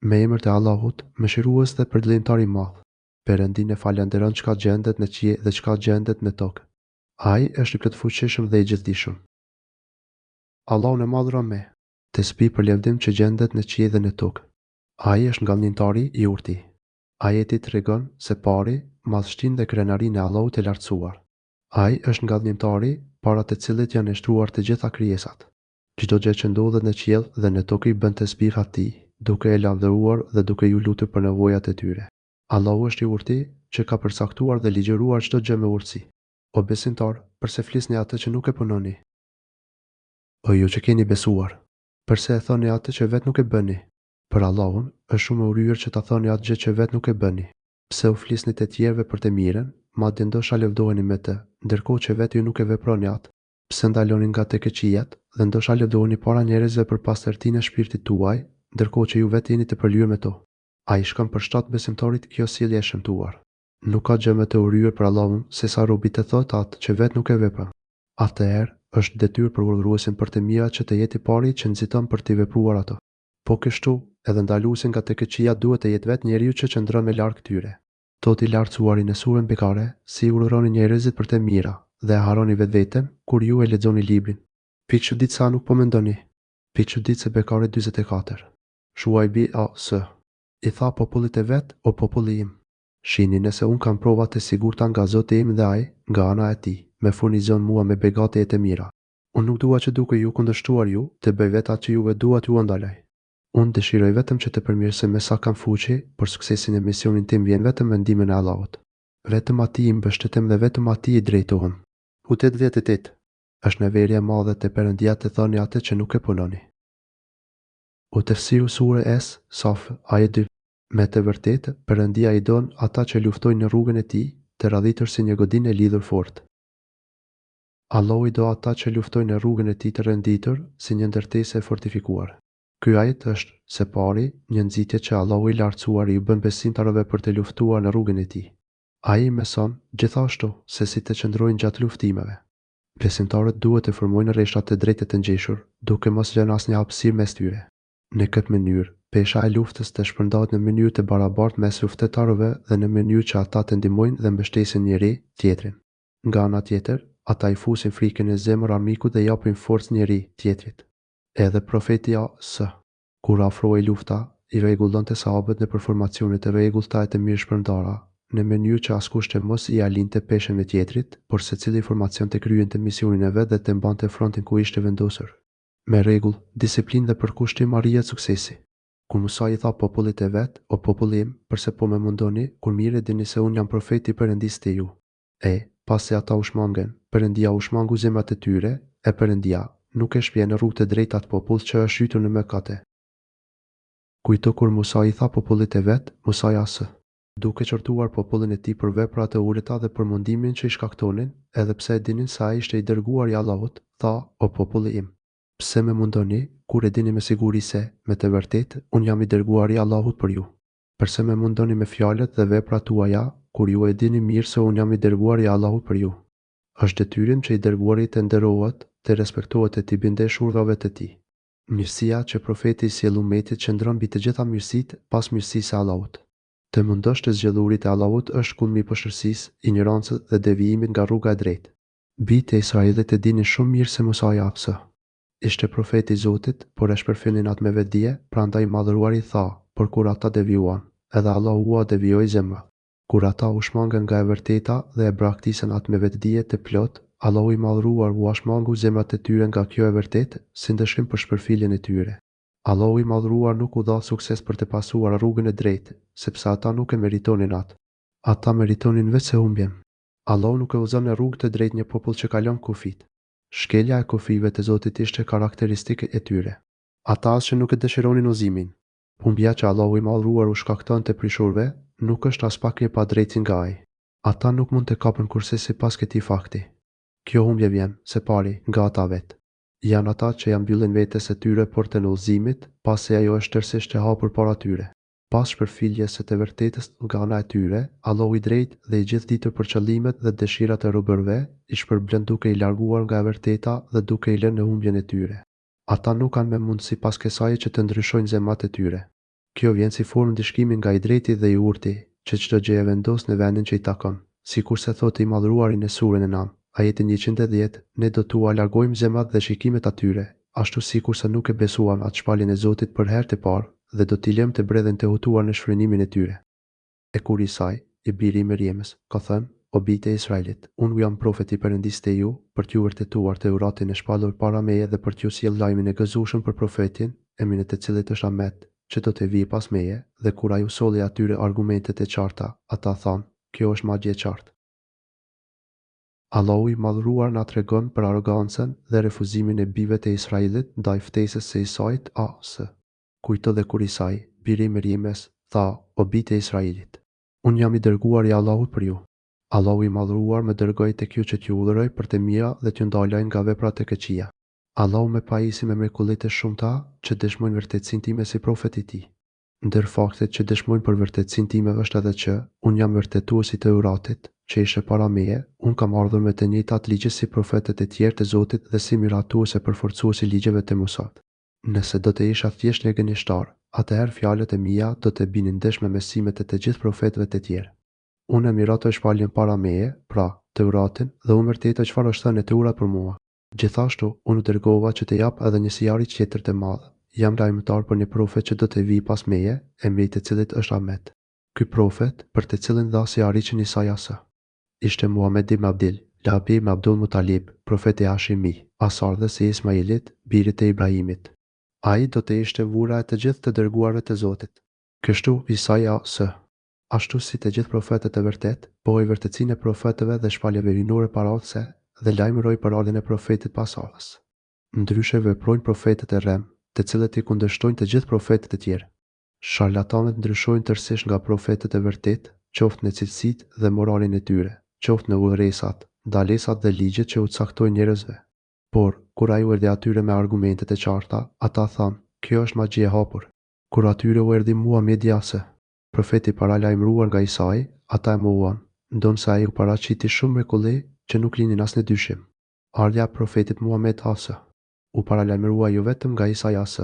Me emër të Allahut, mëshirues dhe përdlimtar i madh. Perëndin e falenderojnë çka gjendet në qiell dhe çka gjendet në tokë. Ai është i plotfuqishëm dhe i gjithdijshëm. Allahun e madhuro me të spi për lëvdim që gjendet në qiell dhe në tokë. Ai është ngallënimtari i urti. Ajeti tregon se pari madhështinë dhe krenarinë e Allahut të lartësuar. Ai është ngallënimtari para të cilit janë shtruar të gjitha krijesat. Çdo gjë që ndodhet në qiell dhe në tokë i bën tasbih atij, duke e lavdëruar dhe duke ju lutur për nevojat e tyre. Allahu është i urti që ka përcaktuar dhe ligjëruar çdo gjë me urtësi. O besimtar, përse flisni atë që nuk e punoni? O ju që keni besuar, përse e thoni atë që vetë nuk e bëni? Për Allahun është shumë e urryer që ta thoni atë gjë që vetë nuk e bëni. Pse u flisni të tjerëve për të mirën, madje ndoshta lëvdoheni me të, ndërkohë që vetë ju nuk e veproni atë? Pse ndaloni nga të keqijat dhe ndoshta lëvdoheni para njerëzve për pastërtinë e shpirtit tuaj, ndërkohë që ju vetë jeni të përlyer me to? Ai shkon për shtat besimtarit kjo sjellje e shëmtuar. Nuk ka gjë më të urryer për Allahun se sa robi të thotë atë që vetë nuk e vepron. Atëherë është detyrë për urdhëruesin për të mirat që të jetë i pari që nxiton për të vepruar ato. Po kështu, edhe ndaluesi nga të keqia duhet të jetë vetë njeriu që qëndron me larg këtyre. Toti i lartësuari në surën Bekare si urdhëroni njerëzit për të mira dhe e harroni vetveten kur ju e lexoni librin. Pikë çuditse sa nuk po mendoni. Pikë çuditse Bekare 44. Shuajbi a.s. I tha popullit e vet, o populli im, shihni nëse unë kam provat e sigurta nga Zoti im dhe ai, nga ana e tij, me furnizon mua me begati e të mira. Unë nuk dua që duke ju kundërshtuar ju, të bëj vetë atë që juve duat ju ndalaj. Unë dëshiroj vetëm që të përmirësoj me sa kam fuqi, për suksesin e misionin tim vjen vetëm me ndihmën e Allahut. Vetëm atij i mbështetem dhe vetëm atij i drejtohem. Hutet 18. Është nevoja e madhe te Perëndia të thoni atë që nuk e punoni. U tefsiru sure es, Saf, ajet 2. Me të vërtetë, Perëndia i don ata që luftojnë në rrugën e tij, të radhitur si një godinë e lidhur fort. Allahu i do ata që luftojnë në rrugën e tij të renditur, si një ndërtesë e fortifikuar. Ky ajet është, së pari, një nxitje që Allahu i lartësuar i bën besimtarëve për të luftuar në rrugën e tij. Ai mëson, gjithashtu, se si të qëndrojnë gjatë luftimeve. Besimtarët duhet të formojnë rreshta të drejtë të ngjeshur, duke mos lënë asnjë hapësirë mes tyre. Në këtë mënyrë, pesha e luftës të shpërndahet në mënyrë të barabartë mes luftëtarëve dhe në mënyrë që ata të ndihmojnë dhe mbështesin njëri tjetrin. Nga ana tjetër, ata i fusin frikën në zemër armikut dhe japin forcë njëri tjetrit. Edhe profeti a.s. kur afrohej lufta, i rregullonte sahabët në formacione të rregullta e të mirë shpërndara, në mënyrë që askush të mos i alinte peshën e tjetrit, por secili formacion të kryente misionin e vet dhe të mbante frontin ku ishte vendosur. Me rregull, disiplinë dhe përkushtim arrihet suksesi. Kur Musa i tha popullit e vet, o populli im, përse po më mundoni, kur mirë dini se unë jam profeti i Perëndisë te ju. Pasi ata u shmangen, Perëndia u shmangu zemrat e tyre, e Perëndia nuk e shpje në rrugë të drejtë atë popull që është hytur në mëkate. Kujto kur Musa i tha popullit e vet, Musa as. Duke qortuar popullin e tij për veprat e urita dhe për mundimin që i shkaktonin, edhe pse e dinin se ai ishte i dërguar i Allahut, tha, o populli im, pse më mundoni, kur e dini me siguri se, me të vërtetë, unë jam i dërguar i Allahut për ju. Përse më mundoni me fjalët dhe veprat tuaja, kur ju e dini mirë se unë jam i dërguar i Allahut për ju. Është detyrim që i dërguari të nderohet, të respektohet e të bindesh urdhrave të tij. Mirësia që profeti i sjell umetit qëndron mbi të gjitha mirësitë pas mirësisë së Allahut. Të mundosh të zgjedhurit e Allahut është kulmi i poshtërsisë, ignorancës dhe devijimit nga rruga e drejtë. Bijtë e Israelit e dinin shumë mirë se Musa as. Ishte profeti i Zotit, por e shpërfillnin atë me vetdije, prandaj madhëruari tha, por kur ata devijuan, edhe Allahu ua devijoi zemrat. Kur ata u shmangën nga e vërteta dhe e braktisën atë me vetdije të plot, Allahu i madhëruar u shmangu zemrat e tyre nga kjo e vërtetë, si ndëshkim për shpërfilljen e tyre. Allahu i madhëruar nuk u dha sukses për të pasuar rrugën e drejtë, sepse ata nuk e meritonin atë. Ata meritonin vetëm humbjen. Allahu nuk e udhëzon në rrugë të drejtë një popull që kalon kufit. Shkelja e kufive të Zotit ishte karakteristike e tyre. Ata as që nuk e dëshironin udhëzimin. Humbja që Allahu i madhëruar u shkakton të prishurve, nuk është as pak një padrejti nga ai. Ata nuk mund të kapën kurse sipas këtij fakti. Kjo humbje vjen, së pari, nga ata vetë. Janë ata që ja mbyllin vetes e tyre portën e udhëzimit, pasi ajo është tërësisht e hapur para tyre. Pas shpërfilljes së të vërtetës nga ana e tyre, Allahu i drejtë dhe i gjithditur për qëllimet dhe dëshirat e robërve, i shpërblen duke i larguar nga e vërteta dhe duke i lënë në humbjen e tyre. Ata nuk kanë me mundësi pas kësaj që të ndryshojnë zemrat e tyre. Kjo vjen si formë ndishkimi nga i drejti dhe i urti, që çdo gjë e vendos në vendin që i takon. Sikurse thotë i madhruari në surën e 9, ajetin 110, ne do t'u largojmë zemrat dhe shikimet atyre, ashtu sikurse nuk e besuan atë shpalljen e Zotit për herë të parë, dhe do t'i lëmë të bredhen të hutuar në shfrynimin e tyre. E kur Isai, i biri i Meriemës, ka thënë: O bijtë e Izraelit, unë jam profeti i Perëndisë te ju, për t'ju vërtetuar Teuratin e shpallur para meje dhe për t'ju sjell lajmin e gëzueshëm për profetin, emrin e të cilit është Ahmet, që do të vijë pas meje, dhe kur ai u solli atyre argumentet e qarta, ata thanë: Kjo është magje e qartë. Allahu i madhruar na tregon për arrogancën dhe refuzimin e bijve të Izraelit ndaj ftesës së Isait a.s. Kujto dhe kur Isai, biri i Meriemës, tha: O bijtë e Izraelit, unë jam i dërguar i Allahut për ju. Allahu i madhruar më dërgoi tek ju që t'ju udhëroj për të mira dhe t'ju ndaloj nga veprat e këqija. Allahu më pajisi me mrekullitë shumëta që dëshmojnë vërtetësinë time si profet i tij. Ndër faktet që dëshmojnë për vërtetësinë time është edhe që unë jam vërtetuesi i Teuratit, që ishte para meje, unë kam ardhur me të njëjtat ligje si profetët e tjerë të Zotit dhe si miratues e përforcues i ligjeve të Musat. Nëse do të isha thjesht një gënjeshtar, atëherë fjalët e mia do të binin ndesh me mesimet e të gjithë profetëve të tjerë. Unë e miratoj shpalljen para meje, pra, Teuratin, dhe unë vërtetoj çfarë është thënë e Teurat për mua. Gjithashtu, unë u dërgova që të jap edhe një sillari tjetër të madh. Jam lajmëtar për një profet që do të vijë pas meje, emri i të cilit është Ahmet. Ky profet, për të cilin dha sillariçin Isai as. Ishte Muhamedi ibn Abdil, Labi ibn Abdul Mutalib, profeti Hashimi, asardhës i Ismailit, birit të Ibrahimit. Ai do të ishte vura e të gjithë të dërguarve të Zotit. Kështu Isai as. Ashtu si të gjithë profetët e vërtet, pohoi vërtetësinë e profetëve dhe shpallje rinore paraardhëse dhe lajmëroi për ardhjen e profetit pas ardhës. Ndryshe veprojnë profetët e rrem, të cilët i kundërshtojnë të gjithë profetët e tjerë. Sharlatanët ndryshojnë tërësisht nga profetët e vërtet, qoftë në cilësitë dhe moralin e tyre, qoftë në udhëresat, ndalesat dhe ligjet që u caktojnë njerëzve. Por, kur ai u erdhi atyre me argumentet e qarta, ata thanë: Kjo është magji e hapur. Kur atyre u erdhi Muhamedi as. Profeti paralajmëruar nga Isai, ata e mohuan, ndonse ai u paraqiti shumë mrekulli që nuk linin asnjë dyshim. Ardha e profetit Muhammed as. U paralajmërua jo vetëm nga Isai as,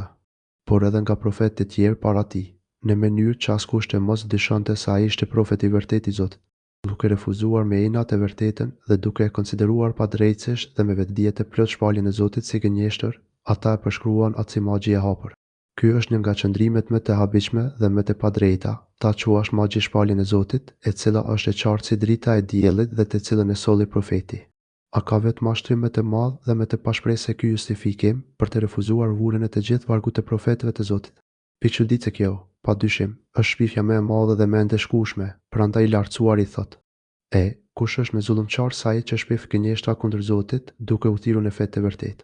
por edhe nga profetët e tjerë para tij, në mënyrë që askush të mos dyshonte se ai ishte profeti i vërtetë i Zotit. Duke refuzuar me inat e vërtetën dhe duke e konsideruar padrejtësisht dhe me vetdije të plot shpalljen e Zotit si gënjeshtër, ata e përshkruan atë si magji e hapur. Ky është një nga qëndrimet më të habitshme dhe më të padrejta, ta quash magji shpalljen e Zotit, e cila është e qartë si drita e diellit dhe të cilën e solli profeti. A ka vetë mashtrim më të madh dhe më të pashprehë se ky justifikim për të refuzuar vurën e të gjithë vargut të profetëve të Zotit? Pikëçuditse kjo, padyshim, është shpifja më e madhe dhe më e ndeshkueshme, prandaj i lartësuari thot: kush është më zullumçar se ai që shpif gënjeshtra kundër Zotit, duke u thirrur në fe të vërtetë?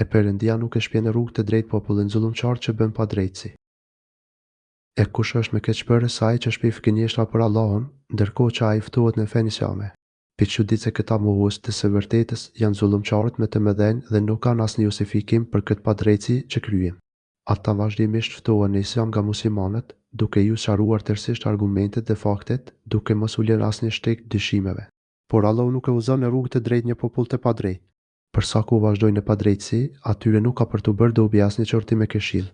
E Perëndia nuk e shpjen në rrugë të drejtë popullin zullumçar që bën padrejtësi. E kush është më keqbërë se ai që shpif gënjeshtra për Allahun, ndërkohë që ai ftohet në fenë islame? Pikëçuditse këta mohues të së vërtetës janë zullumçarët më të mëdhenj dhe nuk kanë asnjë justifikim për këtë padrejtësi që kryejnë. Ata vazhdimisht ftohen në islam nga muslimanët, duke ju sqaruar tërësisht argumentet dhe faktet, duke mos u lënë asnjë shtek dyshimeve. Por Allahu nuk e udhëzon në rrugë të drejtë një popull të padrejtë. Për sa ku vazhdojnë në padrejtësi, atyre nuk ka për t'u bërë dobi asnjë qortim me këshill.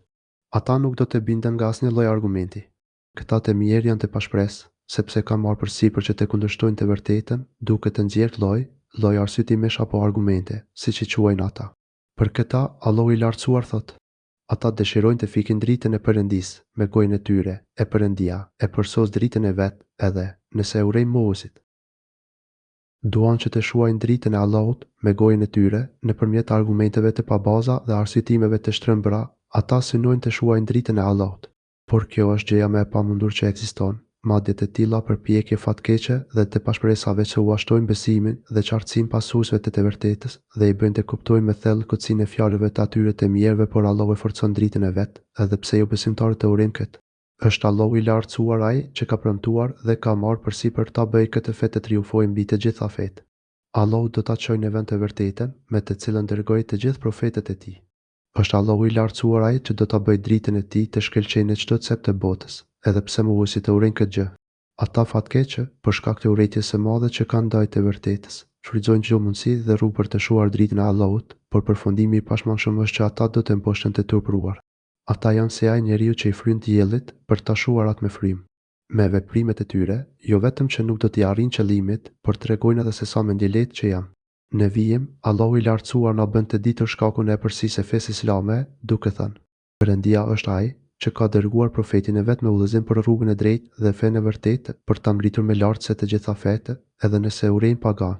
Ata nuk do të binden nga asnjë lloj argumenti. Këta të mirë janë të pashpresë, sepse kanë marrë përsipër që të kundërshtojnë të vërtetën, duke të nxjerrë lloj arsyetimesh apo argumente, siç i quajnë ata. Për këta, Allahu i lartësuar thotë: Ata dëshirojnë të fikin dritën e Perëndisë me gojën e tyre, e Perëndia e përsos dritën e vet, edhe nëse e urrejnë mohuesit. Duan që të shuajnë dritën e Allahut me gojën e tyre nëpërmjet argumenteve të pabaza dhe arsyetimeve të shtrëmbëra, ata synojnë të shuajnë dritën e Allahut. Por kjo është gjëja më e pamundur që ekziston. Madje të tilla përpjekje fatkeqe dhe të pashpresave që u ashtojnë besimin dhe qartësinë pasuesve të vërtetës dhe i bëjnë të kuptojnë me thellë kotësinë e fjalëve të atyre të mirëve, por Allahu e forcon dritën e vet, edhe pse jo besimtarët të urrejnë këtë. Është Allahu i lartësuar ai që ka premtuar dhe ka marrë përsipër ta bëjë këtë fe të triumfojë mbi të gjitha fetë. Allahu do ta çojë në vend të vërtetën, me të cilën dërgoi të gjithë profetët e tij. Është Allahu i lartësuar ai që do ta bëjë dritën e tij të shkëlqejë në çdo cep të botës, edhe pse mohuesit të urrejnë këtë gjë. Ata fatkeqë, për shkak të urrëties së madhe që kanë ndaj të vërtetës, shfrytëzojnë çdo mundësi dhe rrugë për të shuar dritën e Allahut, por përfundimi i pashmangshëm është që ata do të mposhten të turpëruar. Ata janë se ai njeriu që i fryn diellit për ta shuarat me frym. Me veprimet e tyre, jo vetëm që nuk do t'i arrin qëllimit, por tregojnë edhe se sa mendjelejt që janë. Ne vijim, Allahu i lartësuar na bën të ditur shkakun e përësisë e fesë islame, duke thënë: Perëndia është ai që ka dërguar profetin e vet me udhëzim për rrugën e drejtë dhe fenë e vërtetë për ta ngritur me lartëse të gjitha fetë, edhe nëse urrejnë pagan.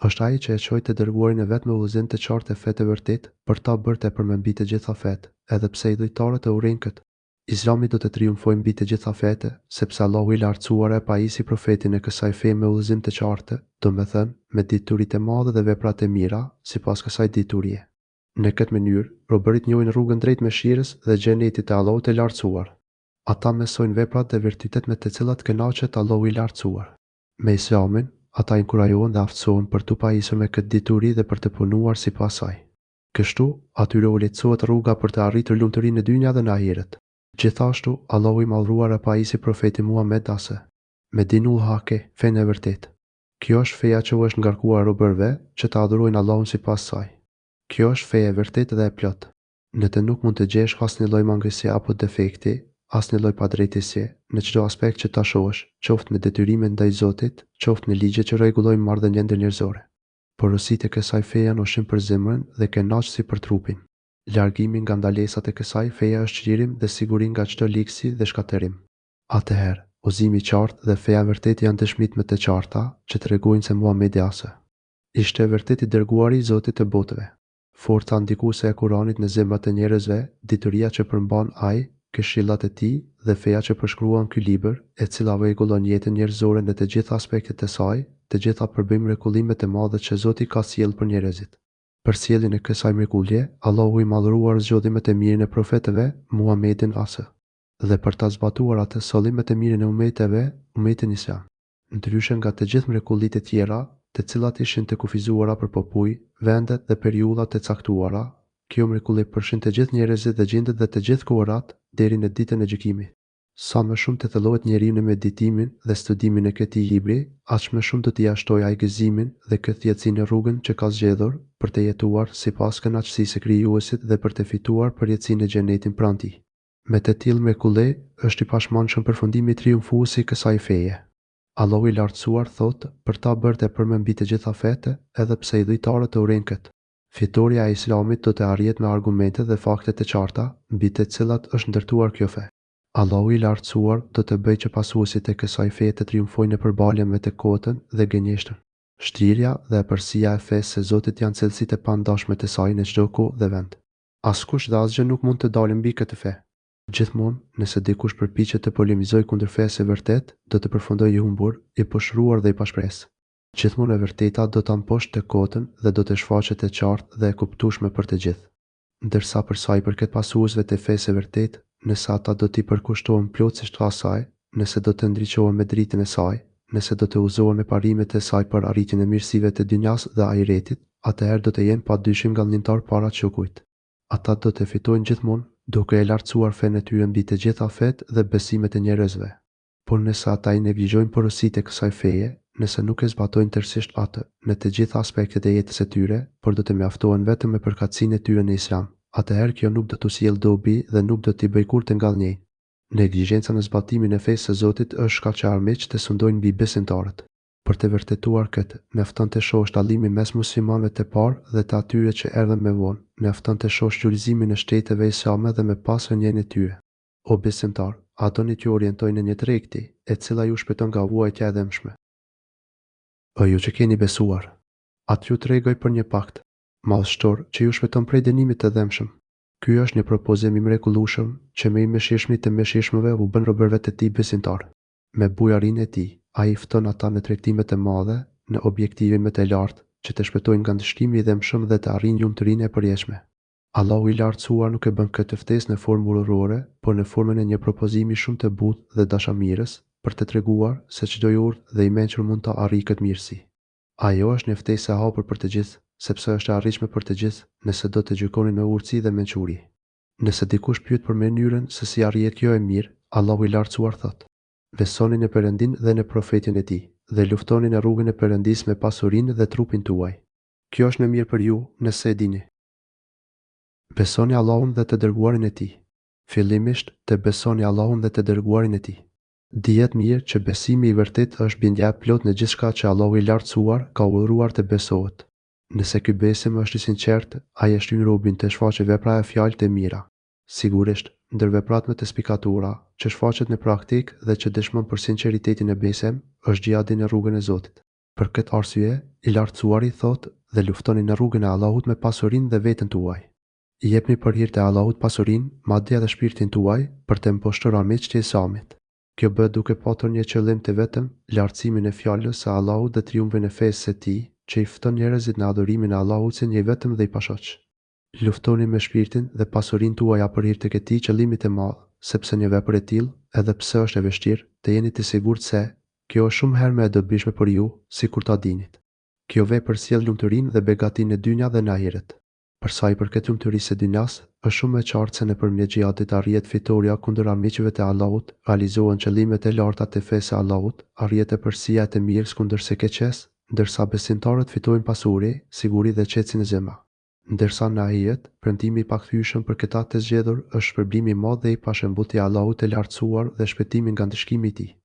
Është ai që e çoi të dërguarin e vet me udhëzim të qartë e fetë e vërtetë për ta bërë tepër me mbi të gjitha fetë, edhe pse i dhujtarët e urrejnë këtë. Islami do të triumfojë mbi të gjitha fetë, sepse Allahu i lartësuar e pajisi profetin e kësaj feje me udhëzim të qartë, domethënë me dituritë e mëdha dhe veprat e mira, sipas kësaj diturie. Në këtë mënyrë, robërit njohin rrugën drejt mëshirës dhe xhenetit të Allahut të lartësuar. Ata mësojnë veprat dhe virtytet me të cilat kënaqet Allahu i lartësuar. Me Islamin, ata inkurajohen dhe aftësohen për t'u pajisur me këtë dituri dhe për të punuar sipas saj. Kështu, atyre u lehtësohet rruga për të arritur lumturinë në dynja dhe në ahiret. Gjithashtu, Allahu i madhruar e pajisi profetin Muhammed asë: me dinul hake, fenë e vërtetë. Kjo është feja që u është ngarkuar robërve që të adhurojnë Allahun sipas saj. Kjo është feja e vërtetë dhe e plotë. Në të nuk mund të gjesh asnjë lloj mangësie apo defekti, asnjë lloj padrejtësie në çdo aspekt që ta shohësh, qoftë në detyrimet ndaj Zotit, qoftë në ligjet që rregullojnë marrëdhënien ndërnjerëzore. Porositë e kësaj feje janë ushqim për zemrën dhe kënaqësi për trupin. Largimi nga ndalesat e kësaj feje është çlirim dhe siguri nga çdo ligësi dhe shkatërim. Atëherë, udhëzimi i qartë dhe feja e vërtetë janë dëshmitë më të qarta që tregojnë se Muhamedi asë ishte vërtet i dërguari i Zotit të botëve. Forca ndikuese e Kuranit në zemrat e njerëzve, dituria që përmban ai, këshillat e tij dhe feja që përshkruan ky libër, e cila rregullon jetën njerëzore në të gjitha aspektet e saj, të gjitha përbëjmë mrekullimet e mëdha që Zoti ka sjellë për njerëzit. Për sjelljen e kësaj mrekullie, Allahu i madhëruar zgjodhi më të mirin e profetëve, Muhamedin asë, dhe për ta zbatuar atë solli më të mirin e ummeteve, ummetin islam. Ndryshe nga të gjithë mrekullitë e tjera, të cilat ishin të kufizuara për popuj, vendet dhe periudhat e caktuara, kjo mrekulli përfshin të gjithë njerëzit dhe gjindet dhe të gjithë kohërat deri në ditën e gjykimit. Sa më shumë të thellohet njeriu në meditimin dhe studimin e këtij libri, aq më shumë do t'i jashtojë ai gëzimin dhe këthjetësinë në rrugën që ka zgjedhur për të jetuar sipas kënaqësisë së Krijuesit dhe për të fituar përjetësinë e xhenetit pranë tij. Me të tillë mrekulli është i pashmangshëm përfundimi triumfues i kësaj feje. Allahu i lartësuar thotë për ta bërë tepër me mbi të gjitha fetë, edhe pse i dhujtarët e urrejnë këtë. Fitoria e Islamit do të arrihet me argumente dhe fakte të qarta, mbi të cilat është ndërtuar kjo fe. Allahu i lartësuar do të bëjë që pasuesit e kësaj feje të triumfojnë në përballje me të kotën dhe gënjeshtën. Shtrirja dhe epërsia e fesë së Zotit janë cilësitë e pandashme të saj në çdo kohë dhe vend. Askush dhe asgjë nuk mund të dalë mbi këtë fe. Gjithmonë, nëse dikush përpiqet të polemizojë kundër fesë së vërtetë, do të përfundojë i humbur, i pushruar dhe i pashpresë. Gjithmonë e vërteta do ta mposhtë të kotën dhe do të shfaqet e qartë dhe e kuptueshme për të gjithë. Ndërsa për sa i përket pasuesve të fesë së vërtetë, nëse ata do t'i përkushtohen plotësisht asaj, nëse do të ndriçohen me dritën e saj, nëse do të uzohen me parimet e saj për arritjen e mirësive të dynjas dhe ahiretit, atëherë do të jenë padyshim gallënimtar para çukujt. Ata do të fitojnë gjithmonë, duke e lartësuar fenë e tyre mbi të gjitha fetë dhe besimet e njerëzve. Por nëse ata i neglizhojnë porositë e kësaj feje, nëse nuk e zbatojnë tërësisht atë në të gjitha aspektet e jetës së tyre, por do të mjaftohen vetëm me përkatësinë e tyre në Islam, atëherë kjo nuk do t'u sjellë dobi dhe nuk do t'i bëjë kurrë të ngallënjej. Neglizhenca në zbatimin e fesë së Zotit është shkaq që armiq të sundojnë mbi besimtarët. Për të vërtetuar këtë, mjafton të shohësh tallimin mes muslimanëve të parë dhe të atyre që erdhën më vonë. Mjafton të shohësh gjulëzimin e shteteve islame dhe me pasën njën e tyre. O besimtar, ato një t'ju orientojnë në një tregti, e cila ju shpëton nga vuajtja e dëmshme. O ju që keni besuar, atë ju tregoj për një pakt madhështor që ju shpëton prej dënimit të dëmshëm. Ky është një propozim i mrekullueshëm që me i mëshirshmit të mëshirshmëve u bën robërve të tij besimtar. Me bujarinë e tij, ai fton ata në tregtime të mëdha, në objektive më të lartë, që të shpëtojnë nga ndëshkimi i dëmshëm dhe të arrijnë lumturinë e përjetshme. Allahu i lartësuar nuk e bën këtë ftesë në formë urrore, por në formën e një propozimi shumë të butë dhe dashamirës, për të treguar se çdo i urtë dhe i mençur mund ta arrijë këtë mirësi. Ajo është një ftesë e hapur për të gjithë, sepse është e arritshme për të gjithë nëse do të gjykoni me urtësi dhe mençuri. Nëse dikush pyet për mënyrën se si arrihet kjo e mirë, Allahu i lartësuar thotë: besoni në Perëndin dhe në profetin e tij, dhe luftoni në rrugën e Perëndisë me pasurinë dhe trupin tuaj. Kjo është më mirë për ju nëse e dini. Besoni Allahun dhe të dërguarin e tij. Fillimisht të besoni Allahun dhe të dërguarin e tij. Dihet mirë që besimi i vërtet është bindja e plot në gjithçka që Allahu i lartësuar ka urdhëruar të besohet. Nëse ky besim është i sinqert, ai e shtyn robën të shfaqë vepra e fjalët e mira. Sigurisht, ndër veprat më të spikatura, që shfaqet në praktik dhe që dëshmon për sinqeritetin e besim, është gjihadi në rrugën e Zotit. Për këtë arsye, i lartësuari thotë dhe luftoni në rrugën e Allahut me pasurinë dhe veten tuaj. I jepni për hir të Allahut pasurinë, madje edhe shpirtin tuaj, për të mposhtruar armiqtë e Islamit. Kjo bëhet duke patur një qëllim të vetëm, lartësimin e fjalës së Allahut dhe triumfin e fesë së tij, që i fton njerëzit në adhurimin e Allahut si një vetëm dhe i pashoq. Luftoni me shpirtin dhe pasurinë tuaja për hir të këtij qëllimi të madh, sepse një vepër e tillë, edhe pse është e vështirë, të jeni të sigurt se kjo është shumë herë më e dobishme për ju, sikur ta dinit. Kjo vepër sjell lumturinë dhe begatinë në dynja dhe në ahiret. Për sa i përket lumturisë së dynjas, është shumë e qartë se nëpërmjet xhihadit arrihet fitoria kundër armiqve të Allahut, realizohen qëllimet e larta të fesë së Allahut, arrihet tepërsia e të mirës kundër së keqes, ndërsa besimtarët fitojnë pasuri, siguri dhe qetësi në zemra. Ndërsa në ahiret, premtimi i pakthyeshëm për këta të zgjedhur është shpërblimi i madh dhe i pashëmbut i Allahut të lartësuar dhe shpëtimi nga ndëshkimi i tij.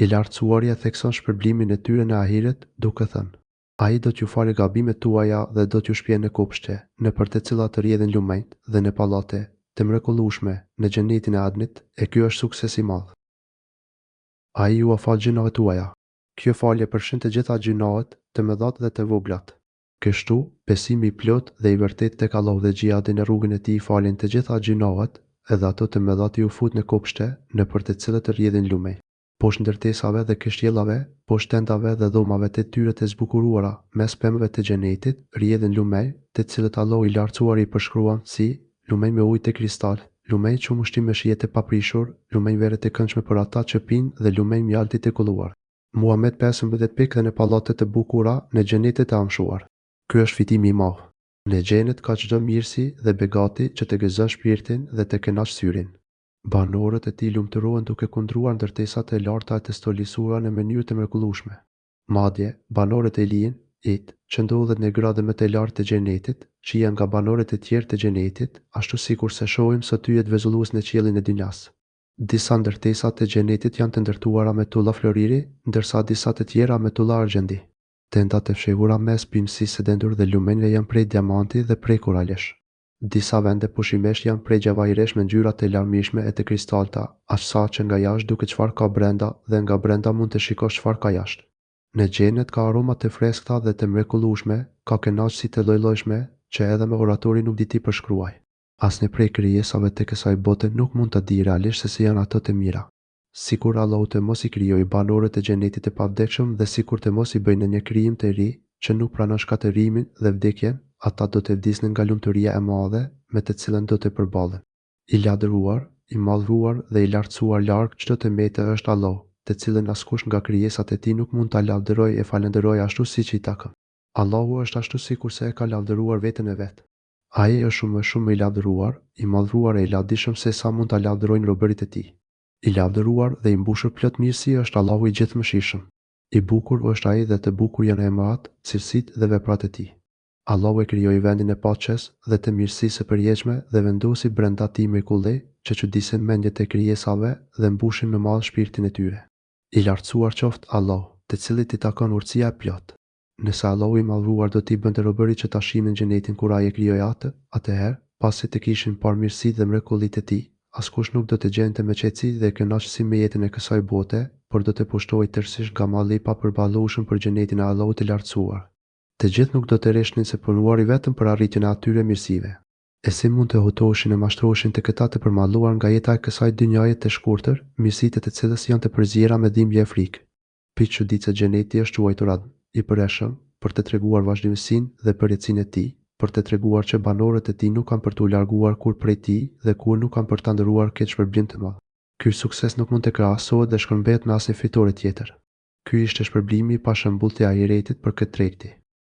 I lartësuari e thekson shpërblimin e tyre në ahiret, duke thënë: Ai do t'ju falë gabimet tuaja dhe do t'ju shpjegë në kopshte, nëpër të cilat të rrjedhin lumenjt dhe në pallate të mrekullueshme në xhenetin e Adnit, e ky është sukses i madh. Ai ju fal gjinohet tuaja. Kjo falje përfshin të gjitha gjinohet, të mëdhat dhe të voglat. Kështu, besimi i plot dhe i vërtet tek Allahu dhe xhihadi në rrugën e tij falin të gjitha gjinohet, edhe ato të mëdha ju fut në kopshte, nëpër të cilat të rrjedhin lumenj. Poshtë ndërtesave dhe kështjellave, poshtë tendave dhe dhomave të tyre të zbukuruara, mes pemëve të xhenetit, rrjedhin lumej, të cilët Allahu i lartësuar i përshkruan si lumej me ujë të kristal, lumej që ushtim me shije të paprishur, lumej vere të këndshme për ata që pinë dhe lumej mjalti të kulluar. Muhammed 15 pikë dhe në pallate të bukura në xhenetet e amshuar. Ky është fitimi i madh. Në xhenet ka çdo mirësi dhe begati që të gëzon shpirtin dhe të kënaq syrin. Banorët e tij lumturohen duke kundruar ndërtesat e larta të stolisuara në mënyrë të mrekullueshme. Madje, banorët e lijin, që ndodhet në gradë më të lartë të xhenetit, shihen nga banorët e tjerë të xhenetit, ashtu sikur se shohim sot yjet vezullues në qiellin e dynjas. Disa ndërtesa të xhenetit janë të ndërtuara me tulla floriri, ndërsa disa të tjera me tulla argjendi. Tendat e fshehura mes pimësisë së dendur dhe lumenjve janë prej diamanti dhe prej koralesh. Disa vende pushimesh janë prej gjavajresh me ngjyra të larmishme e të kristalta, aqsa që nga jashtë duket çfarë ka brenda dhe nga brenda mund të shikosh çfarë ka jashtë. Në xhenet ka aroma të freskëta dhe të mrekullueshme, ka kënaqësi të lloj-llojshme që edhe me oratori nuk di ti përshkruaj. Asnjë prej krijesave të kësaj bote nuk mund ta di realisht se si janë ato të mira. Sikur Allahu të mos i krijoi banorët e xhenetit të pavdekshëm dhe sikur të mos i bëjnë një krijim të ri që nuk pranon shkatërimin dhe vdekjen, ata do të vdisnin nga lumturia e madhe me të cilën do të përballen. I ladëruar, i madhruar dhe i lartësuar larg çdo tëmete është Allahu, të cilën askush nga krijesat e tij nuk mund ta lavdërojë e falenderojë ashtu siç i takon. Allahu është ashtu sikurse e ka lavdëruar veten e vet. Ai është shumë i lavdëruar, i madhruar e i lavdishëm se sa mund ta lavdërojnë robërit e tij. I lavdëruar dhe i mbushur plot mirësi është Allahu i gjithëmshirshëm. I bukur është ai dhe të bukur janë emrat, cilësitë dhe veprat e tij. Allahu e krijoi vendin e paqes dhe të mirësisë së përjetshme dhe vendosi brenda tij mrekulli që çudisin mendjet e krijesave dhe mbushin me madh shpirtin e tyre. I lartësuar qoftë Allahu, të cilit i takon urtësia e plot. Nëse Allahu i madhruar do t'i bënte robërit që ta shihin xhenetin kur ai e krijoi atë, atëherë, pasi të kishin parë mirësitë dhe mrekullitë e tij, askush nuk do të gjente me qetësi dhe kënaqësi me jetën e kësaj bote, por do të pushtohej tërësisht nga malli i papërballueshëm për xhenetin e Allahut të lartësuar. Të gjithë nuk do të rreshnin se punuari vetëm për arritjen e atyre mirësive. E si mund të hutoheshin e mashtroheshin të këta të përmalluar nga jeta e kësaj dynjaje të shkurtër, mirësitë të cilës janë të përziera me dhimbje e frikë. Pikë çuditse xheneti është quajtur Adn, i përreshëm, për të treguar vazhdimsinë dhe përjetësinë e tij, për të treguar që banorët e tij nuk kanë për t'u larguar kur prej tij dhe kur nuk kanë për ta ndëruar këtë shpërblim të madh. Ky sukses nuk mund të krahasohet dhe shkëmbehet me asnjë fitore tjetër. Ky ishte shpërblimi i pashëmbulltë i ahiretit për këtë tregti.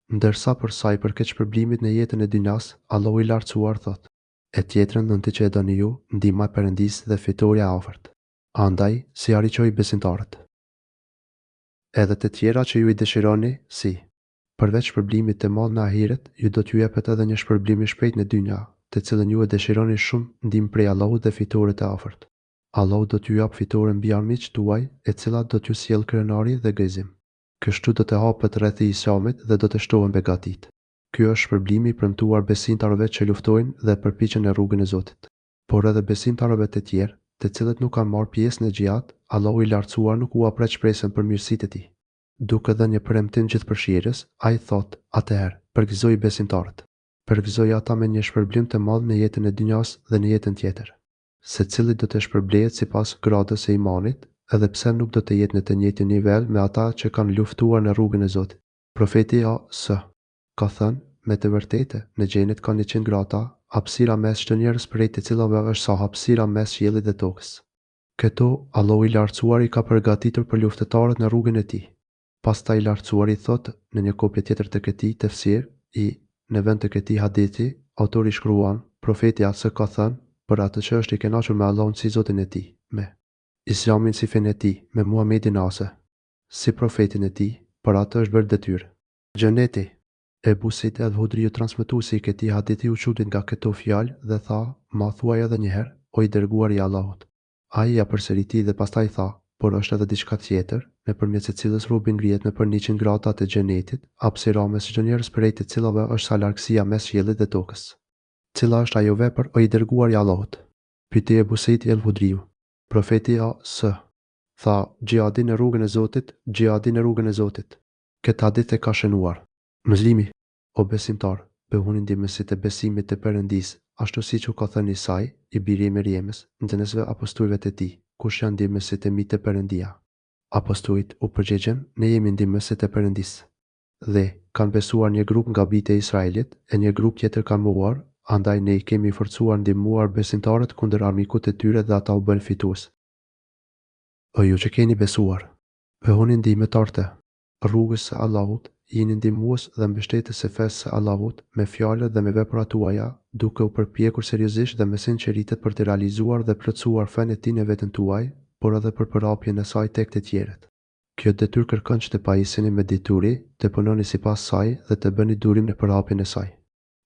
Ndërsa për sa i përket shpërblimit në jetën e dynjas, Allahu i lartësuar thotë: "E tjetrën ndonjë që e doni ju, ndihma e Perëndisë dhe fitoria e afërt. Andaj, si arritjoi besimtarët. Edhe të tjera që ju i dëshironi, si përveç shpërblimit të madh në ahiret, ju do t'ju jepet edhe një shpërblim i shpejtë në dynja, të cilën ju e dëshironi shumë ndihmë prej Allahut dhe fitoret e afërt. Allahu do t'ju jap fitore mbi armiqtë tuaj, e cila do t'ju sjell krenari dhe gëzim. Kështu do të hapet rreth i Islamit dhe do të shtohen begatit. Ky është shpërblimi i premtuar besimtarëve që luftojnë dhe përpiqen në rrugën e Zotit. Por edhe besimtarëve të tjerë, të cilët nuk kanë marrë pjesë në xhihad, Allahu i lartësuar nuk u apret shpresën për mirësitë e tij. Duke dhënë një premtim gjithëpërfshirës, ai thotë: "Atëherë, përgëzoj besimtarët. Përgëzoj ata me një shpërblim të madh në jetën e dynjas dhe në jetën tjetër. Secili do të shpërblehet sipas gradës së imanit, edhe pse nuk do të jetë në të njëjtin nivel me ata që kanë luftuar në rrugën e Zotit." Profeti A.S. ka thënë: "Me të vërtetë, në xhenet ka 100 grata, hapësira mes çdo njerëz prej të cilave është sa hapësira mes qiellit dhe tokës." Këto Allahu i lartësuar i ka përgatitur për luftëtarët në rrugën e tij. Pastaj i lartësuar i thotë në një kopje tjetër të këtij tefsir, në vend të këtij hadithi, autori shkruan: "Profeti A.S. ka thënë, për atë që është i kënaqur me Allahun si Zotin e tij, me Islamin si fenë e tij, me Muhamedin A.S. si profetin e tij, për atë është bërë detyrë. Xheneti." Ebu Sejt el-Hudriu, transmetuesi i këtij hadithi, u çudit nga këto fjalë dhe tha: "Ma thuaj edhe një herë, o i dërguari i Allahut." Ai ja përsëriti dhe pastaj tha: "Por është edhe diçka tjetër, nëpërmjet së cilës robi ngrihet nëpër 100 grata të xhenetit, hapësira mes çdo njerëz prej të cilave është sa largësia mes qiellit dhe tokës." Cila është ajo vepër, o i dërguari i Allahut? Pyeti Ebu Sejt el-Hudriu. Profeti A.S. tha: "Xhihadi në rrugën e Zotit, xhihadi në rrugën e Zotit." Këtë hadith e ka shënuar Muslimi: "O besimtar, behuni ndihmësit e besimit të Perëndisë, ashtu siç u ka thënë Isai, i biri i Meriemës, nxënësve apostujve të tij, kush janë ndihmësit e mi të Perëndia?" Apostujt u përgjigjen: "Ne jemi ndihmësit e Perëndisë." Dhe kanë besuar një grup nga bijtë e Israelit, e një grup tjetër kanë mohuar, andaj ne i kemi forcuar ndihmuar besimtarët kundër armikut të tyre dhe ata u bën fitues. O ju që keni besuar, behuni ndihmëtar të rrugës së Allahut, jeni ndihmues dhe mbështetës së fesë së Allahut me fjalët dhe me veprat tuaja, duke u përpjekur seriozisht dhe me sinqeritet për të realizuar dhe plotësuar fenë e tij në veten tuaj, por edhe për përhapjen e saj tek të tjerët. Kjo detyrë kërkon që të pajiseni me dituri, të punoni sipas saj dhe të bëni durim në përhapjen e saj.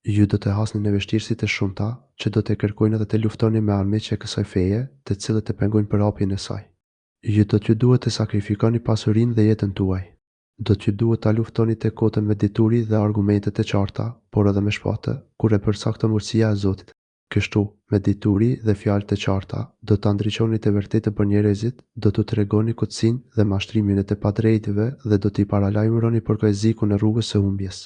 Ju do të hasni në vështirësi të shumta, që do të kërkojnë edhe të luftoni me armiqtë e kësaj feje, të cilët të pengojnë përhapjen e saj. Ju do t'ju duhet të sakrifikoni pasurinë dhe jetën tuaj. Do t'ju duhet ta luftoni të kotën me dituri dhe argumente të qarta, por edhe me shpatë, kur e përcakton urtësia e Zotit. Kështu, me dituri dhe fjalë të qarta, do ta ndriçoni të vërtetën për njerëzit, do t'u tregoni kutësinë dhe mashtrimin e të padrejtëve dhe do t'i paralajmëroni për kajzikun në rrugës së humbjes.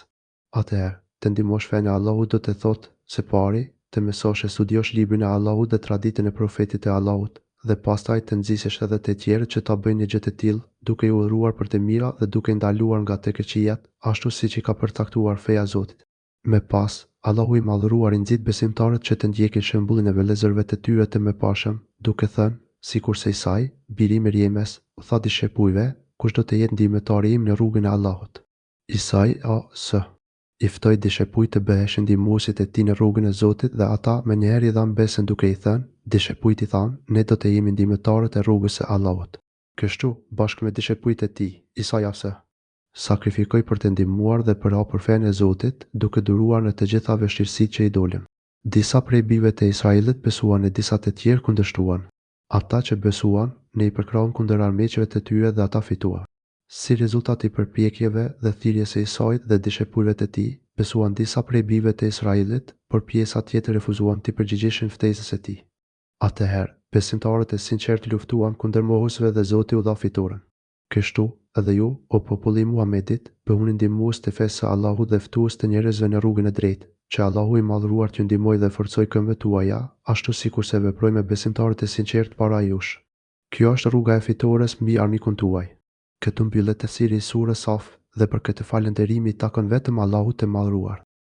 Atëherë, të ndihmosh fenë e Allahut do të thotë, së pari, të mësosh e studiosh librin e Allahut dhe traditën e profetit e Allahut, dhe pastaj të nxisesh edhe të tjerët që ta bëjnë një gjë të tillë, duke i udhëruar për të mira dhe duke ndaluar nga të keqijat, ashtu siç i ka përcaktuar feja e Zotit. Me pas, Allahu i madhëruar i nxit besimtarët që të ndjekin shembullin e vëllezërve të tyre të mëparshëm, duke thënë, sikurse Isai, biri i Meriemës, u tha dishepujve, kush do të jetë ndihmëtari im në rrugën e Allahut. Isai A.S. I ftoi dishepujt të bëheshin ndihmuesit e tij në rrugën e Zotit dhe ata menjëherë i dhanë besën duke i thënë, dishepujt i thanë, ne do të jemi ndihmëtarët e rrugës së Allahut. Kështu, bashkë me dishepujt e tij, Isai A.S. sakrifikoi për të ndihmuar dhe për hapur fenë e Zotit, duke duruar në të gjitha vështirësitë që i dolën. Disa prej bijve të Israelit besuan e disa të tjerë kundërshtuan. Ata që besuan, ne i përkrahun kundër armiqve të tyre dhe ata fituan. Si rezultat i përpjekjeve dhe thirrjes së Isait dhe dishepujve të tij, besuan disa prej bijve të Israelit, por pjesa tjetër refuzuan të përgjigjeshin ftesës së tij. Atëherë, besimtarët e sinqertë luftuan kundër mohuesve dhe Zoti u dha fitoren. Kështu, edhe ju, o populli i Muhamedit, bëhuni ndihmues të fesë së Allahut dhe ftues të njerëzve në rrugën e drejtë, që Allahu i madhëruar t'ju ndihmojë dhe forcojë këmbët tuaja, ashtu sikurse veproi me besimtarët e sinqertë para jush. Kjo është rruga e fitores mbi armikun tuaj. Këtu mbyllet tefsiri i surës Saf dhe për këtë falënderimi i takon vetëm Allahut të madhëruar.